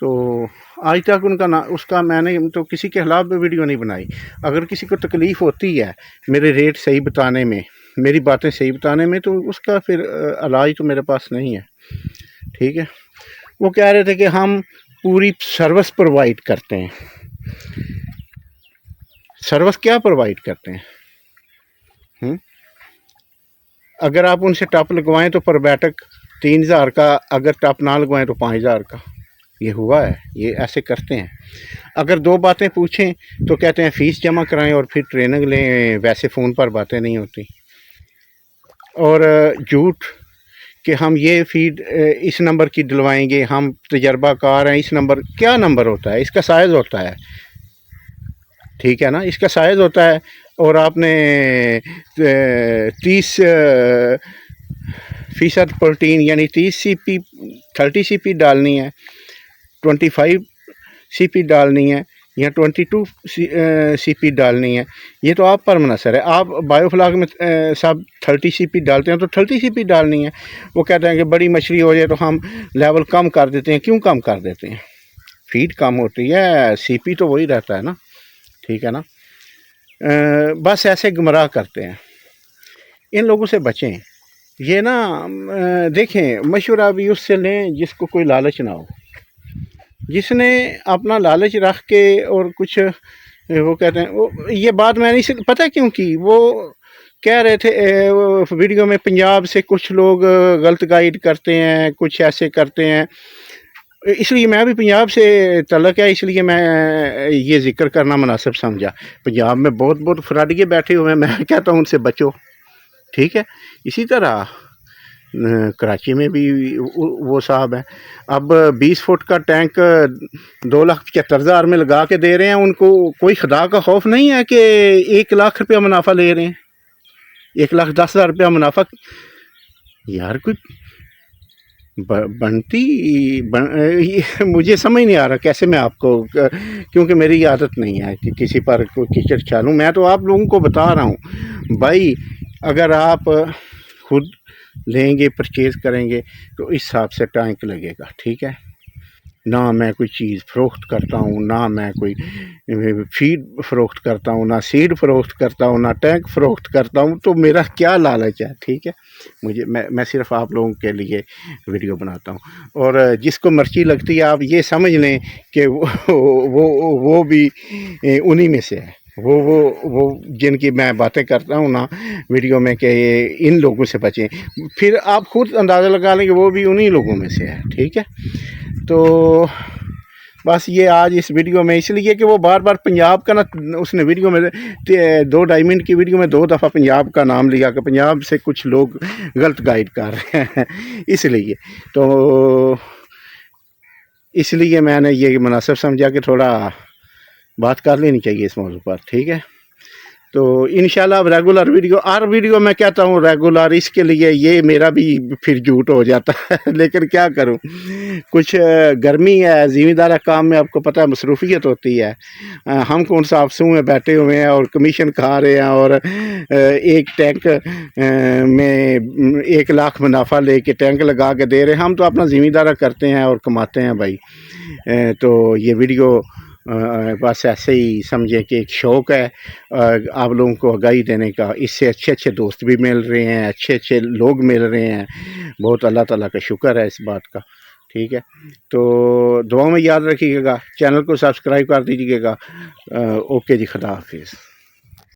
تو آج تک ان کا اس کا میں نے تو کسی کے خلاف بھی ویڈیو نہیں بنائی. اگر کسی کو تکلیف ہوتی ہے میرے ریٹ صحیح بتانے میں، میری باتیں صحیح بتانے میں، تو اس کا پھر علاج تو میرے پاس نہیں ہے. ٹھیک ہے. وہ کہہ رہے تھے کہ ہم پوری سروس پرووائڈ کرتے ہیں. سروس کیا پرووائڈ کرتے ہیں؟ اگر آپ ان سے ٹاپ لگوائیں تو پر بیٹک 3000 کا، اگر ٹاپ نہ لگوائیں تو 5000 کا. یہ ہوا ہے، یہ ایسے کرتے ہیں. اگر 2 باتیں پوچھیں تو کہتے ہیں فیس جمع کرائیں اور پھر ٹریننگ لیں، ویسے فون پر باتیں نہیں ہوتی. اور جھوٹ کہ ہم یہ فیڈ اس نمبر کی دلوائیں گے، ہم تجربہ کار ہیں. اس نمبر کیا نمبر ہوتا ہے؟ اس کا سائز ہوتا ہے. ٹھیک ہے نا، اس کا سائز ہوتا ہے. اور آپ نے 30% پروٹین یعنی 30 سی پی ڈالنی ہے، 25 سی پی ڈالنی ہے، یا 22 سی پی ڈالنی ہے. یہ تو آپ پر منحصر ہے. آپ بایو فلاگ میں سب 30 سی پی ڈالتے ہیں تو 30 سی پی ڈالنی ہے. وہ کہتے ہیں کہ بڑی مچھلی ہو جائے تو ہم لیول کم کر دیتے ہیں. کیوں کم کر دیتے ہیں؟ فیڈ کم ہوتی ہے، سی پی تو وہی رہتا ہے نا. ٹھیک ہے نا. بس ایسے گمراہ کرتے ہیں. ان لوگوں سے بچیں. یہ نا دیکھیں، مشورہ بھی اس سے لیں جس کو کوئی لالچ نہ ہو. جس نے اپنا لالچ رکھ کے اور کچھ وہ کہتے ہیں، یہ بات میں نہیں پتہ کیوں کی. وہ کہہ رہے تھے ویڈیو میں پنجاب سے کچھ لوگ غلط گائیڈ کرتے ہیں، کچھ ایسے کرتے ہیں. اس لیے میں بھی پنجاب سے تعلق ہے، اس لیے میں یہ ذکر کرنا مناسب سمجھا. پنجاب میں بہت فراڈیے بیٹھے ہوئے ہیں، میں کہتا ہوں ان سے بچو. ٹھیک ہے. اسی طرح کراچی میں بھی وہ صاحب ہیں. اب 20 فٹ کا ٹینک 2,75,000 میں لگا کے دے رہے ہیں. ان کو کوئی خدا کا خوف نہیں ہے کہ 1 لاکھ روپیہ منافع لے رہے ہیں، 1,10,000 روپیہ منافع. یار کوئی مجھے سمجھ نہیں آ رہا کیسے میں آپ کو، کیونکہ میری عادت نہیں ہے کہ کسی پر کوئی کیچڑ چالوں. میں تو آپ لوگوں کو بتا رہا ہوں بھائی، اگر آپ خود لیں گے، پرچیز کریں گے تو اس حساب سے ٹینک لگے گا. ٹھیک ہے. نہ میں کوئی چیز فروخت کرتا ہوں، نہ میں کوئی فیڈ فروخت کرتا ہوں، نہ سیڈ فروخت کرتا ہوں، نہ ٹینک فروخت کرتا ہوں. تو میرا کیا لالچ ہے؟ ٹھیک ہے. میں صرف آپ لوگوں کے لیے ویڈیو بناتا ہوں. اور جس کو مرچی لگتی ہے آپ یہ سمجھ لیں کہ وہ بھی انہی میں سے ہے. وہ جن کی میں باتیں کرتا ہوں نا ویڈیو میں کہ ان لوگوں سے بچیں، پھر آپ خود اندازہ لگا لیں کہ وہ بھی انہی لوگوں میں سے ہے. ٹھیک ہے. تو بس یہ آج اس ویڈیو میں اس لیے کہ وہ بار بار پنجاب کا نا، اس نے ویڈیو میں 2-2.5 منٹ کی ویڈیو میں 2 دفعہ پنجاب کا نام لیا کہ پنجاب سے کچھ لوگ غلط گائیڈ کر رہے ہیں. اس لیے میں نے یہ مناسب سمجھا کہ تھوڑا بات کر لینی چاہیے اس موضوع پر. ٹھیک ہے. تو انشاءاللہ اب ریگولر ویڈیو میں کہتا ہوں ریگولر. اس کے لیے یہ میرا بھی پھر جھوٹ ہو جاتا ہے لیکن کیا کروں، کچھ گرمی ہے، زمیندارہ کام میں آپ کو پتہ ہے مصروفیت ہوتی ہے. ہم کون سا افسوں میں بیٹھے ہوئے ہیں اور کمیشن کھا رہے ہیں، اور ایک ٹینک میں 1 لاکھ منافع لے کے ٹینک لگا کے دے رہے ہیں. ہم تو اپنا زمیندارہ کرتے ہیں اور کماتے ہیں بھائی. تو یہ ویڈیو بس ایسے ہی سمجھے کہ ایک شوق ہے آپ لوگوں کو آگاہی دینے کا. اس سے اچھے دوست بھی مل رہے ہیں، اچھے لوگ مل رہے ہیں. بہت اللہ تعالیٰ کا شکر ہے اس بات کا. ٹھیک ہے. تو دعاؤں میں یاد رکھیے گا، چینل کو سبسکرائب کر دیجیے گا. اوکے جی، خدا حافظ.